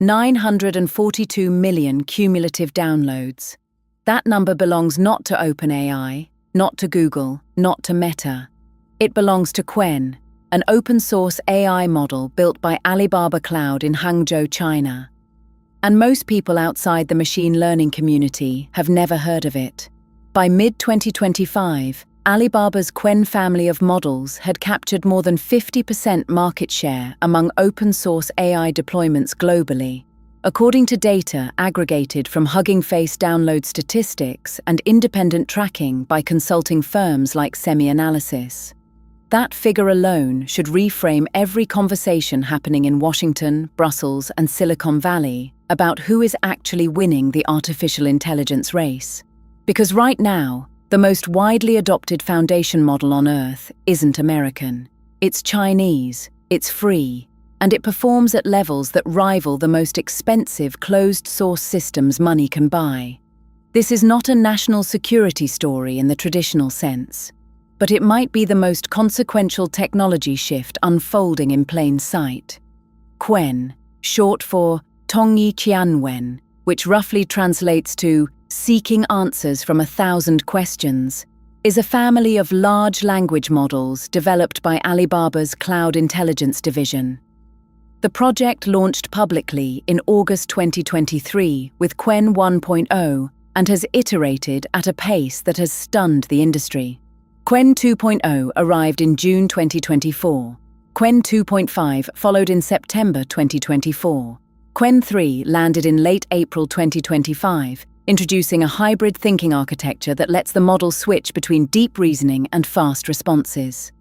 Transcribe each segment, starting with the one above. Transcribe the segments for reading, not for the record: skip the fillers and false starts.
942 million cumulative downloads. That number belongs not to OpenAI, not to Google, not to Meta. It belongs to Qwen, an open-source AI model built by Alibaba Cloud in Hangzhou, China. And most people outside the machine learning community have never heard of it. By mid-2025, Alibaba's Qwen family of models had captured more than 50% market share among open-source AI deployments globally, according to data aggregated from Hugging Face download statistics and independent tracking by consulting firms like SemiAnalysis. That figure alone should reframe every conversation happening in Washington, Brussels, and Silicon Valley about who is actually winning the artificial intelligence race. Because right now, the most widely adopted foundation model on Earth isn't American. It's Chinese, it's free, and it performs at levels that rival the most expensive closed-source systems money can buy. This is not a national security story in the traditional sense, but it might be the most consequential technology shift unfolding in plain sight. Qwen, short for Tongyi Qianwen, which roughly translates to seeking answers from 1,000 questions, is a family of large language models developed by Alibaba's Cloud Intelligence division. The project launched publicly in August 2023 with Qwen 1.0 and has iterated at a pace that has stunned the industry. Qwen 2.0 arrived in June 2024. Qwen 2.5 followed in September 2024. Qwen 3 landed in late April 2025, introducing a hybrid thinking architecture that lets the model switch between deep reasoning and fast responses.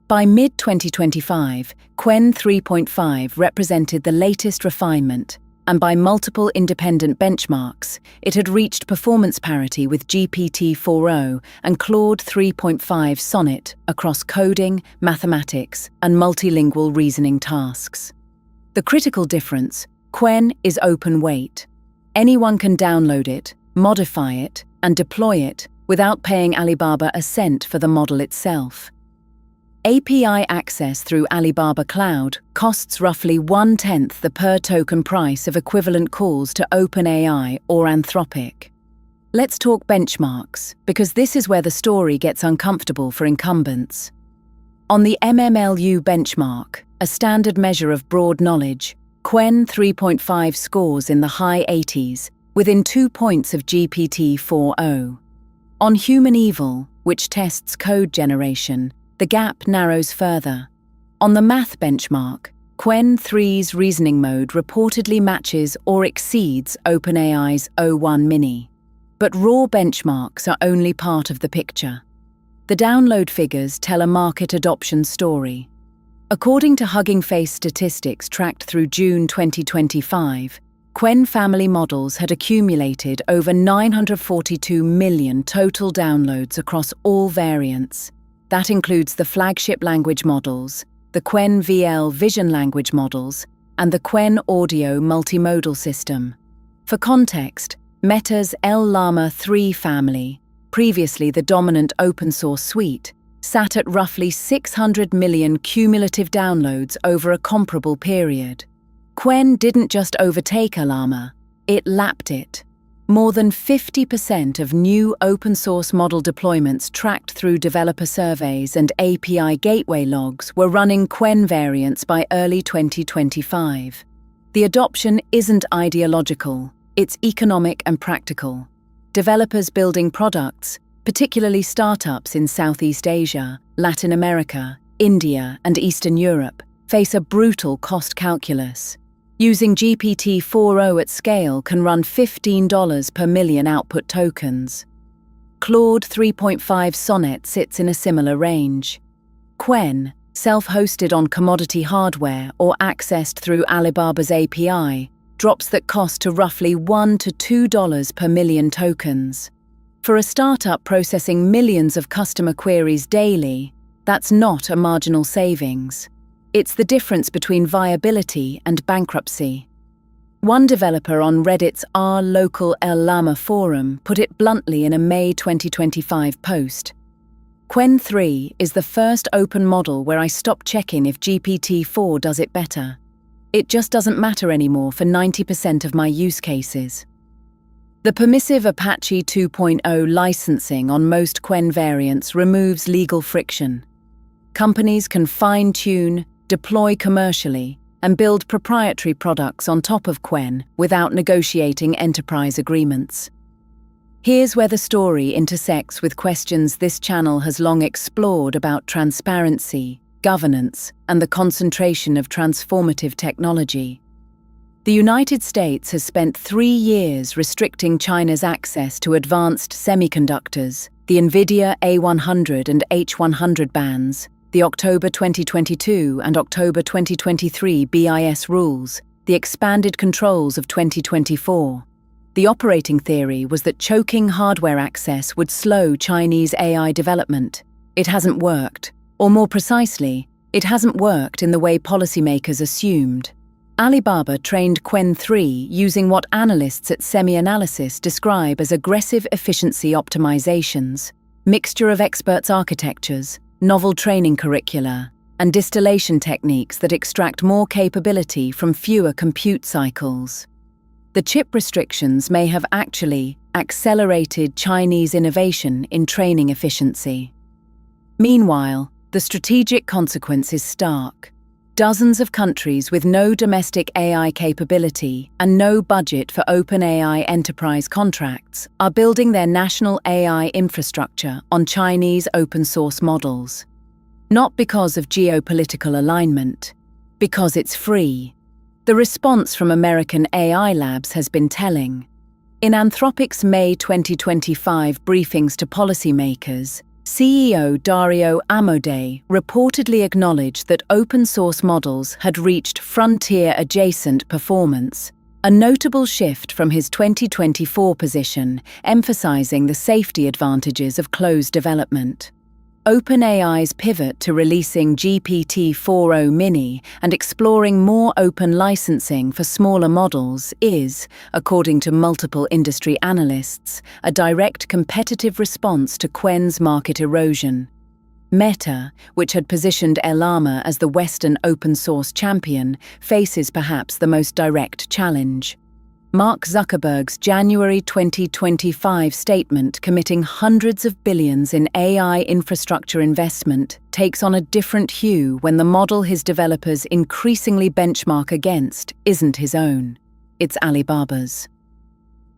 By mid-2025, Qwen 3.5 represented the latest refinement, and by multiple independent benchmarks, it had reached performance parity with GPT-4o and Claude 3.5 Sonnet across coding, mathematics, and multilingual reasoning tasks. The critical difference: Qwen is open weight. Anyone can download it, modify it, and deploy it without paying Alibaba a cent for the model itself. API access through Alibaba Cloud costs roughly 1/10 the per-token price of equivalent calls to OpenAI or Anthropic. Let's talk benchmarks, because this is where the story gets uncomfortable for incumbents. On the MMLU benchmark, a standard measure of broad knowledge, Qwen 3.5 scores in the high 80s, within 2 points of GPT-4o. On Human Evil, which tests code generation, the gap narrows further. On the math benchmark, Qwen 3's reasoning mode reportedly matches or exceeds OpenAI's O1 Mini. But raw benchmarks are only part of the picture. The download figures tell a market adoption story. According to Hugging Face statistics tracked through June 2025, Qwen family models had accumulated over 942 million total downloads across all variants. That includes the flagship language models, the Qwen VL vision language models, and the Qwen audio multimodal system. For context, Meta's Llama 3 family, previously the dominant open-source suite, sat at roughly 600 million cumulative downloads over a comparable period. Qwen didn't just overtake Llama, it lapped it. More than 50% of new open-source model deployments tracked through developer surveys and API gateway logs were running Qwen variants by early 2025. The adoption isn't ideological, it's economic and practical. Developers building products, particularly startups in Southeast Asia, Latin America, India, and Eastern Europe, face a brutal cost calculus. Using GPT-4o at scale can run $15 per million output tokens. Claude 3.5 Sonnet sits in a similar range. Qwen, self-hosted on commodity hardware or accessed through Alibaba's API, drops that cost to roughly $1 to $2 per million tokens. For a startup processing millions of customer queries daily, that's not a marginal savings. It's the difference between viability and bankruptcy. One developer on Reddit's r/local Llama forum put it bluntly in a May 2025 post. Qwen 3 is the first open model where I stop checking if GPT-4 does it better. It just doesn't matter anymore for 90% of my use cases. The permissive Apache 2.0 licensing on most Qwen variants removes legal friction. Companies can fine-tune, deploy commercially, and build proprietary products on top of Qwen without negotiating enterprise agreements. Here's where the story intersects with questions this channel has long explored about transparency, governance, and the concentration of transformative technology. The United States has spent 3 years restricting China's access to advanced semiconductors, the NVIDIA A100 and H100 bans, the October 2022 and October 2023 BIS rules, the expanded controls of 2024. The operating theory was that choking hardware access would slow Chinese AI development. It hasn't worked, or more precisely, it hasn't worked in the way policymakers assumed. Alibaba trained Qwen 3 using what analysts at SemiAnalysis describe as aggressive efficiency optimizations, mixture of experts' architectures, novel training curricula, and distillation techniques that extract more capability from fewer compute cycles. The chip restrictions may have actually accelerated Chinese innovation in training efficiency. Meanwhile, the strategic consequence is stark. Dozens of countries with no domestic AI capability and no budget for open AI enterprise contracts are building their national AI infrastructure on Chinese open-source models. Not because of geopolitical alignment, because it's free. The response from American AI labs has been telling. In Anthropic's May 2025 briefings to policymakers, CEO Dario Amodei reportedly acknowledged that open-source models had reached frontier-adjacent performance, a notable shift from his 2024 position, emphasizing the safety advantages of closed development. OpenAI's pivot to releasing GPT-4o Mini and exploring more open licensing for smaller models is, according to multiple industry analysts, a direct competitive response to Qwen's market erosion. Meta, which had positioned Llama as the Western open-source champion, faces perhaps the most direct challenge. Mark Zuckerberg's January 2025 statement committing hundreds of billions in AI infrastructure investment takes on a different hue when the model his developers increasingly benchmark against isn't his own. It's Alibaba's.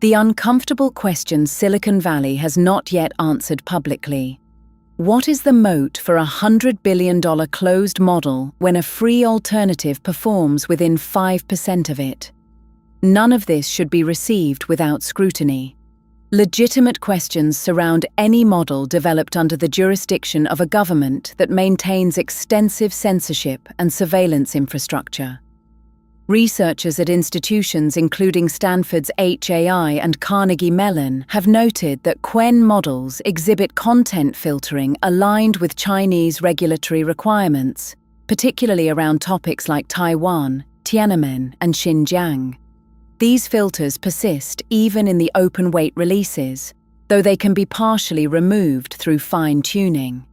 The uncomfortable question Silicon Valley has not yet answered publicly. What is the moat for a $100 billion closed model when a free alternative performs within 5% of it? None of this should be received without scrutiny. Legitimate questions surround any model developed under the jurisdiction of a government that maintains extensive censorship and surveillance infrastructure. Researchers at institutions including Stanford's HAI and Carnegie Mellon have noted that Qwen models exhibit content filtering aligned with Chinese regulatory requirements, particularly around topics like Taiwan, Tiananmen, and Xinjiang. These filters persist even in the open-weight releases, though they can be partially removed through fine-tuning.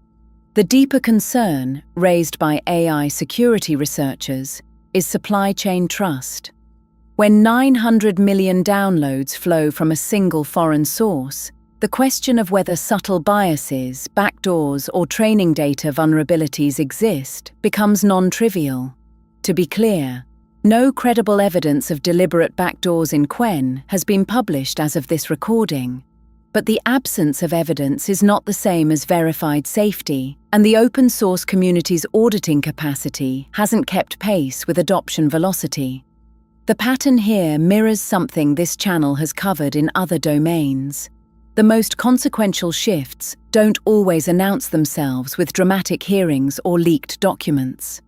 The deeper concern, raised by AI security researchers, is supply chain trust. When 900 million downloads flow from a single foreign source, the question of whether subtle biases, backdoors, or training data vulnerabilities exist becomes non-trivial. To be clear, no credible evidence of deliberate backdoors in Qwen has been published as of this recording, but the absence of evidence is not the same as verified safety, and the open-source community's auditing capacity hasn't kept pace with adoption velocity. The pattern here mirrors something this channel has covered in other domains. The most consequential shifts don't always announce themselves with dramatic hearings or leaked documents.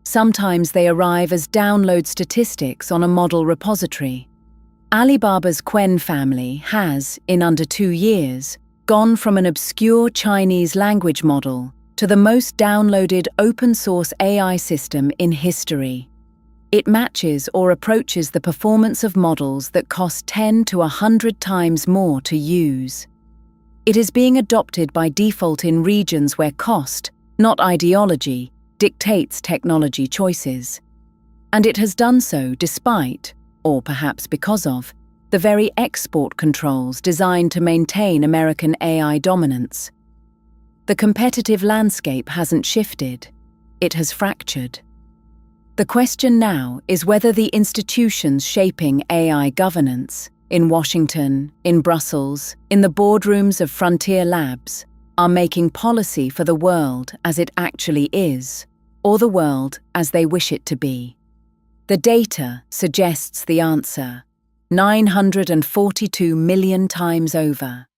Sometimes they arrive as download statistics on a model repository. Alibaba's Qwen family has, in under 2 years, gone from an obscure Chinese language model to the most downloaded open-source AI system in history. It matches or approaches the performance of models that cost 10 to 100 times more to use. It is being adopted by default in regions where cost, not ideology, dictates technology choices. And it has done so despite, or perhaps because of, the very export controls designed to maintain American AI dominance. The competitive landscape hasn't shifted, it has fractured. The question now is whether the institutions shaping AI governance, in Washington, in Brussels, in the boardrooms of frontier labs, are making policy for the world as it actually is, or the world as they wish it to be. The data suggests the answer, 942 million times over.